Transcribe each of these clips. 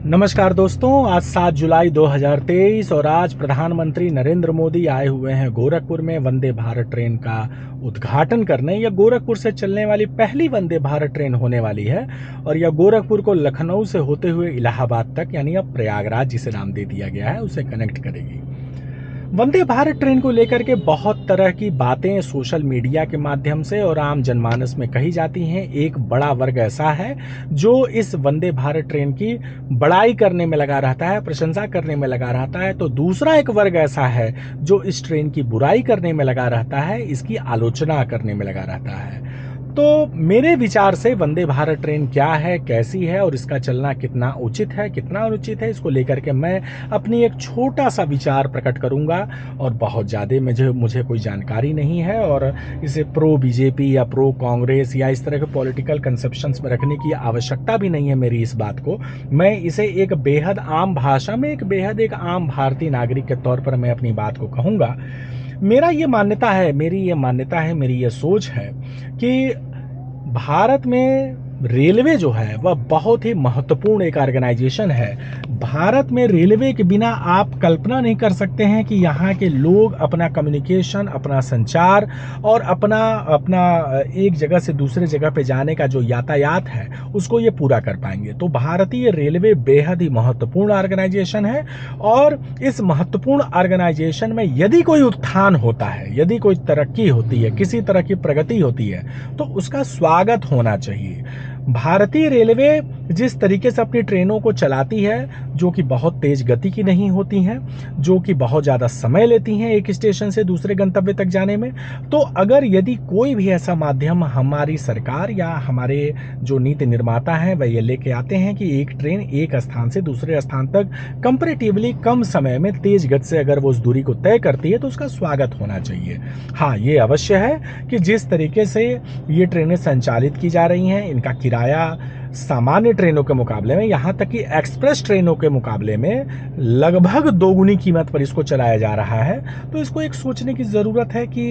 नमस्कार दोस्तों, आज 7 जुलाई 2023 और आज प्रधानमंत्री नरेंद्र मोदी आए हुए हैं गोरखपुर में वंदे भारत ट्रेन का उद्घाटन करने। यह गोरखपुर से चलने वाली पहली वंदे भारत ट्रेन होने वाली है और यह गोरखपुर को लखनऊ से होते हुए इलाहाबाद तक, यानी अब प्रयागराज जिसे नाम दे दिया गया है, उसे कनेक्ट करेगी। वंदे भारत ट्रेन को लेकर के बहुत तरह की बातें सोशल मीडिया के माध्यम से और आम जनमानस में कही जाती हैं। एक बड़ा वर्ग ऐसा है जो इस वंदे भारत ट्रेन की बड़ाई करने में लगा रहता है, प्रशंसा करने में लगा रहता है, तो दूसरा एक वर्ग ऐसा है जो इस ट्रेन की बुराई करने में लगा रहता है, इसकी आलोचना करने में लगा रहता है। तो मेरे विचार से वंदे भारत ट्रेन क्या है, कैसी है और इसका चलना कितना उचित है, कितना अनुचित है, इसको लेकर के मैं अपनी एक छोटा सा विचार प्रकट करूंगा। और बहुत ज़्यादा मुझे कोई जानकारी नहीं है और इसे प्रो बीजेपी या प्रो कांग्रेस या इस तरह के पॉलिटिकल कंसेप्शंस में रखने की आवश्यकता भी नहीं है मेरी इस बात को। मैं इसे एक बेहद आम भाषा में एक आम भारतीय नागरिक के तौर पर मैं अपनी बात को कहूँगा। मेरी ये सोच है कि भारत में रेलवे जो है वह बहुत ही महत्वपूर्ण एक ऑर्गेनाइजेशन है। भारत में रेलवे के बिना आप कल्पना नहीं कर सकते हैं कि यहाँ के लोग अपना कम्युनिकेशन, अपना संचार और अपना अपना एक जगह से दूसरे जगह पे जाने का जो यातायात है उसको ये पूरा कर पाएंगे। तो भारतीय रेलवे बेहद ही महत्वपूर्ण ऑर्गेनाइजेशन है और इस महत्वपूर्ण ऑर्गेनाइजेशन में यदि कोई उत्थान होता है, यदि कोई तरक्की होती है, किसी तरह की प्रगति होती है, तो उसका स्वागत होना चाहिए। भारतीय रेलवे जिस तरीके से अपनी ट्रेनों को चलाती है, जो कि बहुत तेज गति की नहीं होती हैं, जो कि बहुत ज़्यादा समय लेती हैं एक स्टेशन से दूसरे गंतव्य तक जाने में, तो अगर यदि कोई भी ऐसा माध्यम हमारी सरकार या हमारे जो नीति निर्माता हैं वह ये लेके आते हैं कि एक ट्रेन एक स्थान से दूसरे स्थान तक कंपैरेटिवली कम समय में तेज गति से अगर वो उस दूरी को तय करती है, तो उसका स्वागत होना चाहिए। हाँ, ये अवश्य है कि जिस तरीके से ये ट्रेनें संचालित की जा रही हैं, इनका किराया सामान्य ट्रेनों के मुकाबले में, यहाँ तक कि एक्सप्रेस ट्रेनों के मुकाबले में लगभग दोगुनी कीमत पर इसको चलाया जा रहा है। तो इसको एक सोचने की ज़रूरत है कि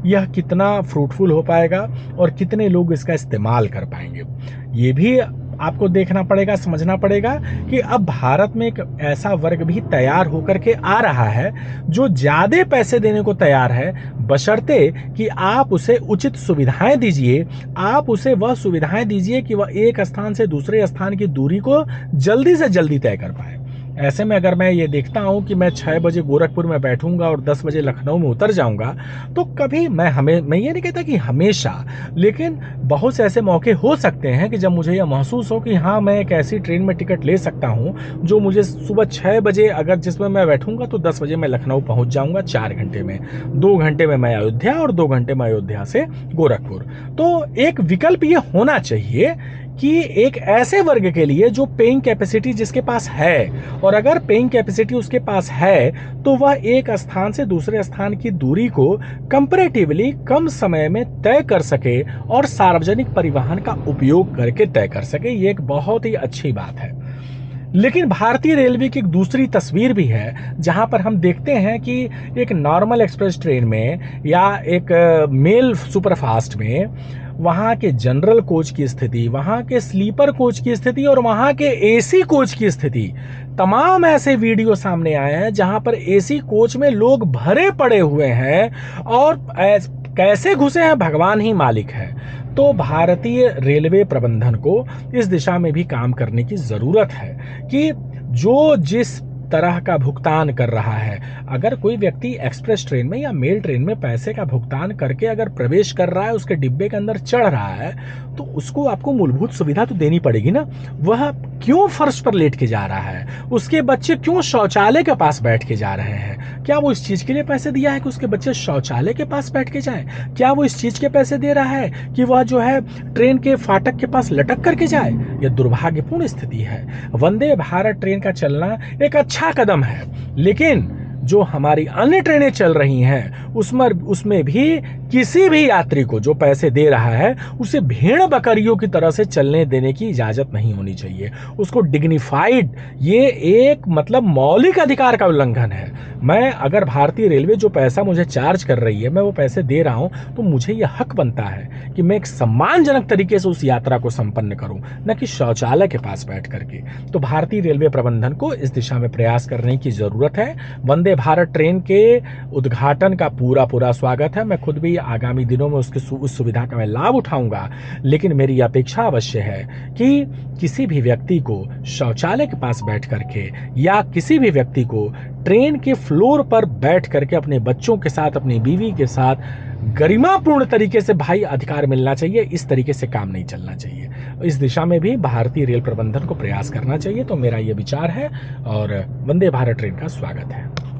यह कितना फ्रूटफुल हो पाएगा और कितने लोग इसका इस्तेमाल कर पाएंगे। ये भी आपको देखना पड़ेगा, समझना पड़ेगा कि अब भारत में एक ऐसा वर्ग भी तैयार होकर के आ रहा है जो ज़्यादा पैसे देने को तैयार है, बशर्ते कि आप उसे उचित सुविधाएं दीजिए। आप उसे वह सुविधाएं दीजिए कि वह एक स्थान से दूसरे स्थान की दूरी को जल्दी से जल्दी तय कर पाए। ऐसे में अगर मैं ये देखता हूँ कि मैं 6 बजे गोरखपुर में बैठूंगा और 10 बजे लखनऊ में उतर जाऊंगा, तो कभी मैं ये नहीं कहता कि हमेशा, लेकिन बहुत से ऐसे मौके हो सकते हैं कि जब मुझे यह महसूस हो कि हाँ, मैं एक ऐसी ट्रेन में टिकट ले सकता हूँ जो मुझे सुबह 6 बजे, अगर जिसमें मैं बैठूंगा तो 10 बजे मैं लखनऊ पहुँच जाऊंगा 4 घंटे में। 2 घंटे में मैं अयोध्या और 2 घंटे में अयोध्या से गोरखपुर। तो एक विकल्प ये होना चाहिए कि एक ऐसे वर्ग के लिए जो पेइंग कैपेसिटी जिसके पास है, और अगर पेइंग कैपेसिटी उसके पास है, तो वह एक स्थान से दूसरे स्थान की दूरी को कंपैरेटिवली कम समय में तय कर सके और सार्वजनिक परिवहन का उपयोग करके तय कर सके। ये एक बहुत ही अच्छी बात है। लेकिन भारतीय रेलवे की एक दूसरी तस्वीर भी है जहां पर हम देखते हैं कि एक नॉर्मल एक्सप्रेस ट्रेन में या एक मेल सुपरफास्ट में वहाँ के जनरल कोच की स्थिति, वहाँ के स्लीपर कोच की स्थिति और वहाँ के एसी कोच की स्थिति, तमाम ऐसे वीडियो सामने आए हैं जहाँ पर एसी कोच में लोग भरे पड़े हुए हैं और कैसे घुसे हैं भगवान ही मालिक है। तो भारतीय रेलवे प्रबंधन को इस दिशा में भी काम करने की ज़रूरत है कि जो जिस तरह का भुगतान कर रहा है, अगर कोई व्यक्ति एक्सप्रेस ट्रेन में या मेल ट्रेन में पैसे का भुगतान करके अगर प्रवेश कर रहा है, उसके डिब्बे के अंदर चढ़ रहा है, तो उसको आपको मूलभूत सुविधा तो देनी पड़ेगी ना। वह क्यों फर्श पर लेट के जा रहा है, उसके बच्चे क्यों शौचालय के पास बैठ के जा रहे हैं, क्या वो इस चीज के लिए पैसे दिया है कि उसके बच्चे शौचालय के पास बैठ के जाएं? क्या वो इस चीज के पैसे दे रहा है कि वह जो है ट्रेन के फाटक के पास लटक करके जाए? यह दुर्भाग्यपूर्ण स्थिति है। वंदे भारत ट्रेन का चलना एक अच्छा कदम है, लेकिन जो हमारी अन्य ट्रेनें चल रही हैं उसमें भी किसी भी यात्री को जो पैसे दे रहा है उसे भेड़ बकरियों की तरह से चलने देने की इजाजत नहीं होनी चाहिए। उसको डिग्निफाइड, ये एक मतलब मौलिक अधिकार का उल्लंघन है। मैं अगर भारतीय रेलवे जो पैसा मुझे चार्ज कर रही है, मैं वो पैसे दे रहा हूं, तो मुझे यह हक बनता है कि मैं एक सम्मानजनक तरीके से उस यात्रा को संपन्न करूं, न कि शौचालय के पास बैठ करके। तो भारतीय रेलवे प्रबंधन को इस दिशा में प्रयास करने की जरूरत है। वंदे भारत ट्रेन के उद्घाटन का पूरा पूरा स्वागत है। मैं खुद भी आगामी दिनों में उस सुविधा का मैं लाभ उठाऊंगा। लेकिन मेरी अपेक्षा अवश्य है कि किसी भी व्यक्ति को शौचालय के पास बैठ करके या किसी भी व्यक्ति को ट्रेन के फ्लोर पर बैठ करके अपने बच्चों के साथ, अपनी बीवी के साथ गरिमापूर्ण तरीके से भाई अधिकार मिलना चाहिए। इस तरीके से काम नहीं चलना चाहिए। इस दिशा में भी भारतीय रेल प्रबंधन को प्रयास करना चाहिए। तो मेरा ये विचार है और वंदे भारत ट्रेन का स्वागत है।